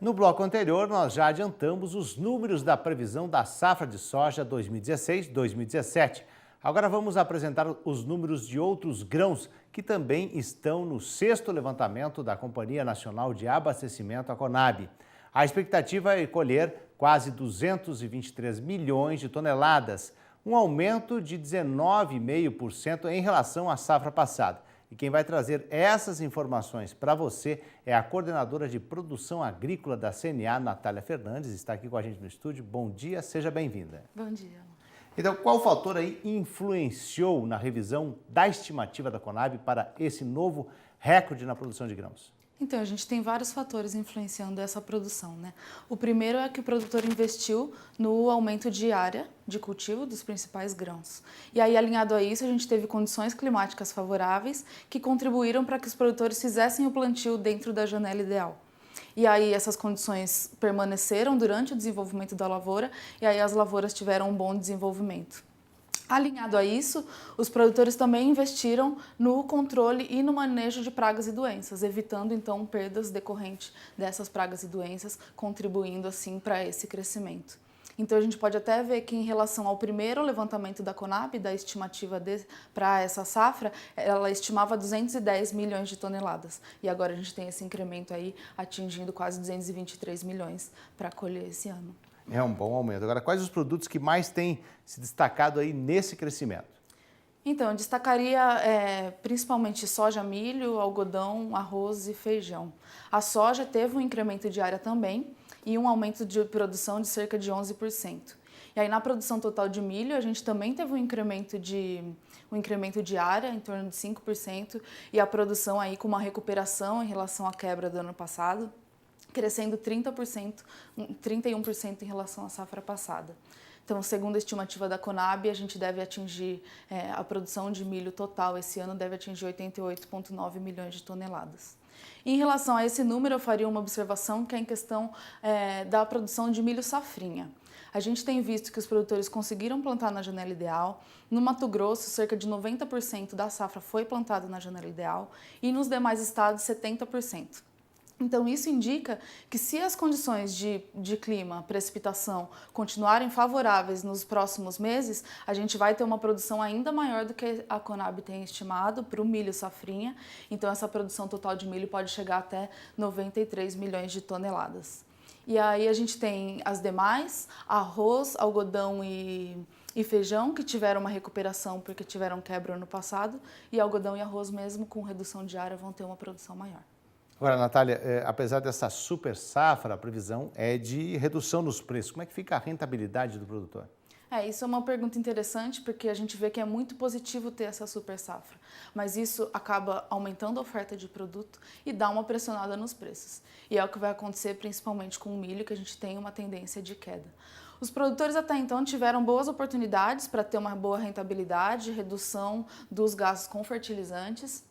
No bloco anterior, nós já adiantamos os números da previsão da safra de soja 2016-2017. Agora vamos apresentar os números de outros grãos que também estão no 6º levantamento da Companhia Nacional de Abastecimento, a Conab. A expectativa é colher quase 223 milhões de toneladas, um aumento de 19,5% em relação à safra passada. E quem vai trazer essas informações para você é a coordenadora de produção agrícola da CNA, Natália Fernandes, está aqui com a gente no estúdio. Bom dia, seja bem-vinda. Bom dia. Então, qual fator aí influenciou na revisão da estimativa da Conab para esse novo recorde na produção de grãos? Então, a gente tem vários fatores influenciando essa produção, né? O primeiro é que o produtor investiu no aumento de área de cultivo dos principais grãos. E aí, alinhado a isso, a gente teve condições climáticas favoráveis que contribuíram para que os produtores fizessem o plantio dentro da janela ideal. E aí essas condições permaneceram durante o desenvolvimento da lavoura e aí as lavouras tiveram um bom desenvolvimento. Alinhado a isso, os produtores também investiram no controle e no manejo de pragas e doenças, evitando então perdas decorrentes dessas pragas e doenças, contribuindo assim para esse crescimento. Então a gente pode até ver que em relação ao primeiro levantamento da Conab, da estimativa para essa safra, ela estimava 210 milhões de toneladas. E agora a gente tem esse incremento aí atingindo quase 223 milhões para colher esse ano. É um bom aumento. Agora, quais os produtos que mais têm se destacado aí nesse crescimento? Então, eu destacaria principalmente soja, milho, algodão, arroz e feijão. A soja teve um incremento de área também e um aumento de produção de cerca de 11%. E aí, na produção total de milho, a gente também teve um incremento de área, em torno de 5%, e a produção aí com uma recuperação em relação à quebra do ano passado, crescendo 31% em relação à safra passada. Então, segundo a estimativa da Conab, a gente deve atingir, a produção de milho total esse ano deve atingir 88,9 milhões de toneladas. E em relação a esse número, eu faria uma observação que é em questão da produção de milho safrinha. A gente tem visto que os produtores conseguiram plantar na janela ideal. No Mato Grosso, cerca de 90% da safra foi plantada na janela ideal e nos demais estados, 70%. Então, isso indica que se as condições de clima, precipitação, continuarem favoráveis nos próximos meses, a gente vai ter uma produção ainda maior do que a Conab tem estimado para o milho safrinha. Então, essa produção total de milho pode chegar até 93 milhões de toneladas. E aí a gente tem as demais, arroz, algodão e feijão, que tiveram uma recuperação porque tiveram quebra no passado, e algodão e arroz mesmo com redução de área vão ter uma produção maior. Agora, Natália, apesar dessa super safra, a previsão é de redução nos preços. Como é que fica a rentabilidade do produtor? Isso é uma pergunta interessante, porque a gente vê que é muito positivo ter essa super safra, mas isso acaba aumentando a oferta de produto e dá uma pressionada nos preços. E é o que vai acontecer principalmente com o milho, que a gente tem uma tendência de queda. Os produtores até então tiveram boas oportunidades para ter uma boa rentabilidade, redução dos gastos com fertilizantes.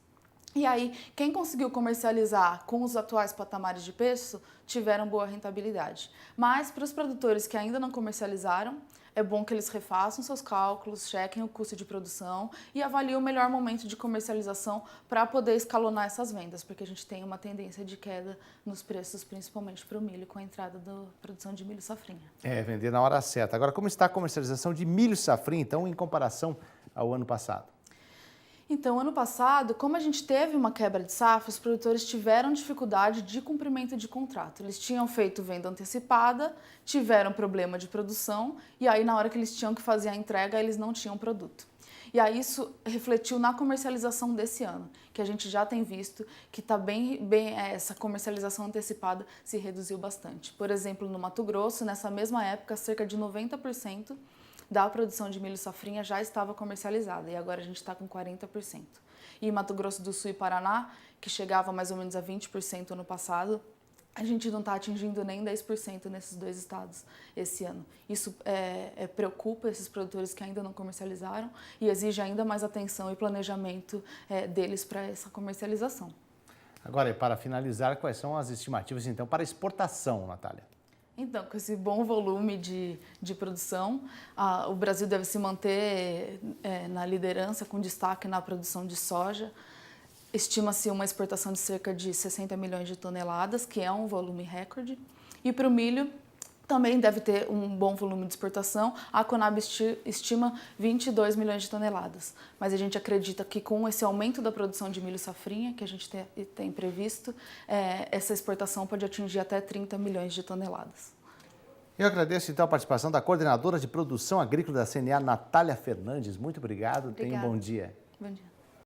E aí, quem conseguiu comercializar com os atuais patamares de preço, tiveram boa rentabilidade. Mas para os produtores que ainda não comercializaram, é bom que eles refaçam seus cálculos, chequem o custo de produção e avaliem o melhor momento de comercialização para poder escalonar essas vendas, porque a gente tem uma tendência de queda nos preços, principalmente para o milho, com a entrada da produção de milho safrinha. Vender na hora certa. Agora, como está a comercialização de milho safrinha, então, em comparação ao ano passado? Então, ano passado, como a gente teve uma quebra de safra, os produtores tiveram dificuldade de cumprimento de contrato. Eles tinham feito venda antecipada, tiveram problema de produção e aí na hora que eles tinham que fazer a entrega, eles não tinham produto. E aí isso refletiu na comercialização desse ano, que a gente já tem visto que essa comercialização antecipada se reduziu bastante. Por exemplo, no Mato Grosso, nessa mesma época, cerca de 90% da produção de milho safrinha já estava comercializada e agora a gente está com 40%. E Mato Grosso do Sul e Paraná, que chegava mais ou menos a 20% ano passado, a gente não está atingindo nem 10% nesses dois estados esse ano. Isso preocupa esses produtores que ainda não comercializaram e exige ainda mais atenção e planejamento deles para essa comercialização. Agora, para finalizar, quais são as estimativas, então, para exportação, Natália? Então, com esse bom volume de produção, o Brasil deve se manter na liderança, com destaque na produção de soja. Estima-se uma exportação de cerca de 60 milhões de toneladas, que é um volume recorde. E para o milho, também deve ter um bom volume de exportação. A Conab estima 22 milhões de toneladas. Mas a gente acredita que com esse aumento da produção de milho safrinha, que a gente tem previsto, essa exportação pode atingir até 30 milhões de toneladas. Eu agradeço então a participação da coordenadora de produção agrícola da CNA, Natália Fernandes. Muito obrigado. Obrigada. Tenha um bom dia. Bom dia.